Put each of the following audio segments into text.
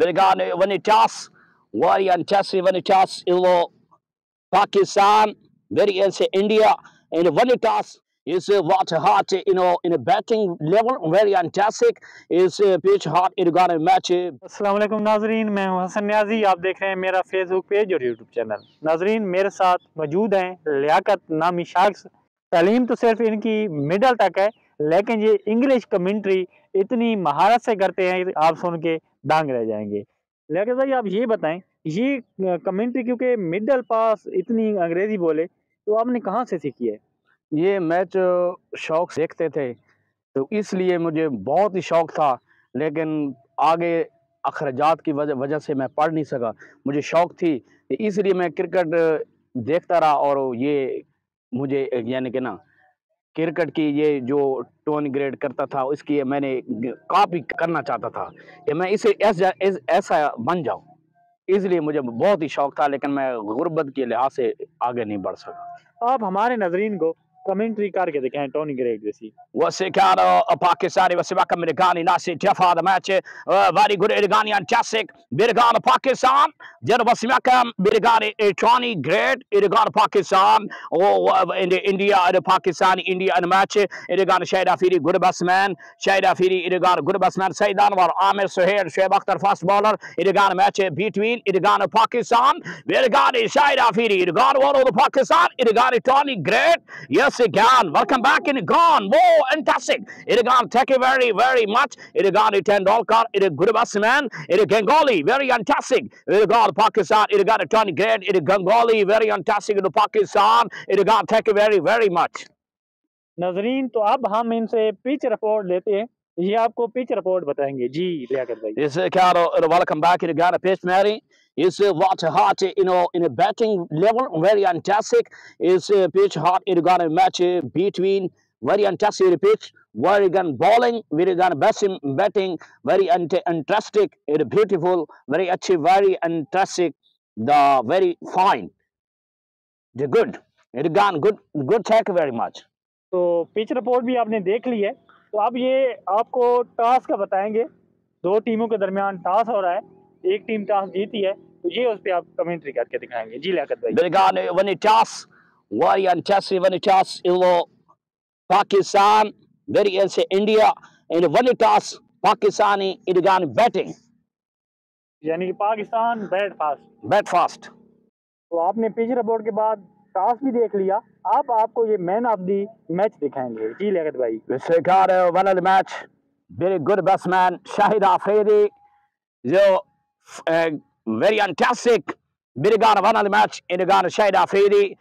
Brigade Vanitas, Warrior Tassi Vanitas, Illo, Pakistan, very else India, and Vanitas is what hot, in a batting level, very fantastic, is pitch hot, it got a match. अस्सलाम वालेकुम नाजरीन, मैं हूं हसन न्याजी। आप देख रहे हैं मेरा फेसबुक पेज और यूट्यूब चैनल। नाजरीन, मेरे साथ मौजूद हैं लियाकत नामी शख्स। तालीम तो सिर्फ इनकी मिडल तक है, लेकिन ये इंग्लिश कमेंट्री इतनी महारत से करते हैं, आप सुन के दंग रह जाएंगे। लियाकत भाई, आप ये बताएं, ये कमेंट्री क्योंकि मिडल पास इतनी अंग्रेजी बोले, तो आपने कहाँ से सीखी है? ये मैच शौक से देखते थे, तो इसलिए मुझे बहुत ही शौक था, लेकिन आगे अखराजात की वजह से मैं पढ़ नहीं सका। मुझे शौक थी, इसलिए मैं क्रिकेट देखता रहा, और ये मुझे यानी कि ना क्रिकेट की ये जो टोन ग्रेड करता था, इसकी मैंने कॉपी करना चाहता था कि मैं इसे ऐसा बन जाऊं। इसलिए मुझे बहुत ही शौक था, लेकिन मैं गुर्बत के लिहाज से आगे नहीं बढ़ सका। आप हमारे नजरीन को कमेंट्री करके दिखाएं टोनी ग्रेग जैसी। Wasikano, Pakistani, Wasibaka, Mirigani, Nasi, Jaffa, the match, very good Irigani and Chasik, Mirigana, Pakistan, Jervasimaka, Mirigani, Tony, great, Irigana, Pakistan, in the India, the Pakistani, India, and the match, Irigana, Shaida Firi, good batsman, Shaida Firi, Irigana, good batsman, Saidan, or Amir Suhail, Shebakhtar, fast bowler, Irigana match between Irigana, Pakistan, Mirigani, Shaida Firi, Irigana, one of the Pakistan, Irigani, Tony, great, yes, again, welcome back in gone. Whoa, fantastic. Thank you very, very much. Ten Dolkar, good batsman. Gangali, very fantastic. Pakistan, Tony Great, Gangali, very fantastic in Pakistan. Thank you very, very much. नाजरीन, तो अब हम इनसे pitch report लेते हैं। ये आपको pitch report बताएंगे जी लियाकत भाई। Yes, welcome back. Pitch, Mary. Is what hot, in a batting level, very fantastic. Is pitch hot. It got a match between very fantastic pitch. Very good bowling, very good batting, very interesting. It beautiful, very actually very fantastic. The very fine, the good. It gone good. Thank you very much. तो pitch report भी आपने देख ली है, तो अब ये आपको toss का बताएंगे। दो टीमों के दरमियान टॉस हो रहा है, एक टीम टॉस जीती है, तो ये उस पे आप कमेंट्री करके दिखाएंगे जी लियाकत भाई। When it toss, very fantastic. When it toss, Pakistan, very else India, and when it toss, Pakistani, it gone batting. यानी कि पाकिस्तान Bat fast. तो आपने पिच रिपोर्ट के बाद टॉस भी देख लिया, अब आपको ये मैन ऑफ द मैच दिखाएंगे जी लियाकत भाई। Ricardo, one of the match, very good batsman, Shahid Afridi, very fantastic. Birigana, one of the match, Indigana, Shahid Afridi,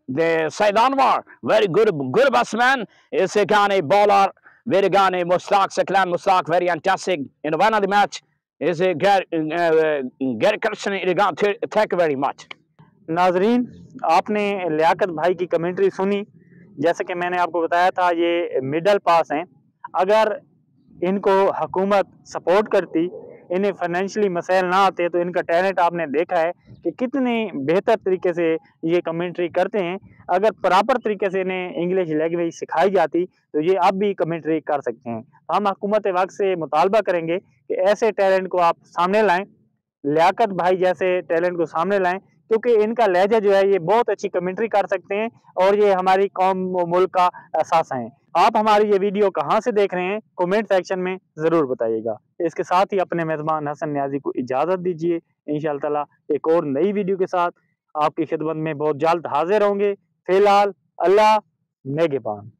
the Said Anwar, very good batsman, is a Ghani bowler, very Ghani Mustaq, Saklan Mustaq, very fantastic. In one of the match, is a Gary Christian, thank you very much. नाजरीन, आपने लियाकत भाई की commentary सुनी। जैसे कि मैंने आपको बताया था, ये मिडल पास हैं। अगर इनको हुकूमत सपोर्ट करती, इन्हें फाइनेंशियली मसाइल ना आते, तो इनका टैलेंट आपने देखा है कि कितने बेहतर तरीके से ये कमेंट्री करते हैं। अगर प्रॉपर तरीके से इन्हें इंग्लिश लैंग्वेज सिखाई जाती, तो ये अब भी कमेंट्री कर सकते हैं। हम हुकूमत वक्त से मुतालबा करेंगे कि ऐसे टैलेंट को आप सामने लाएँ, लियाकत भाई जैसे टैलेंट को सामने लाएँ, क्योंकि इनका लहजा जो है, ये बहुत अच्छी कमेंट्री कर सकते हैं और ये हमारी कौम व मुल्क का एहसास है। आप हमारी ये वीडियो कहाँ से देख रहे हैं, कमेंट सेक्शन में ज़रूर बताइएगा। इसके साथ ही अपने मेज़बान हसन न्याजी को इजाज़त दीजिए। इंशाअल्लाह ताला एक और नई वीडियो के साथ आपकी खिदमत में बहुत जल्द हाजिर होंगे। फिलहाल अल्लाह नेगेबान।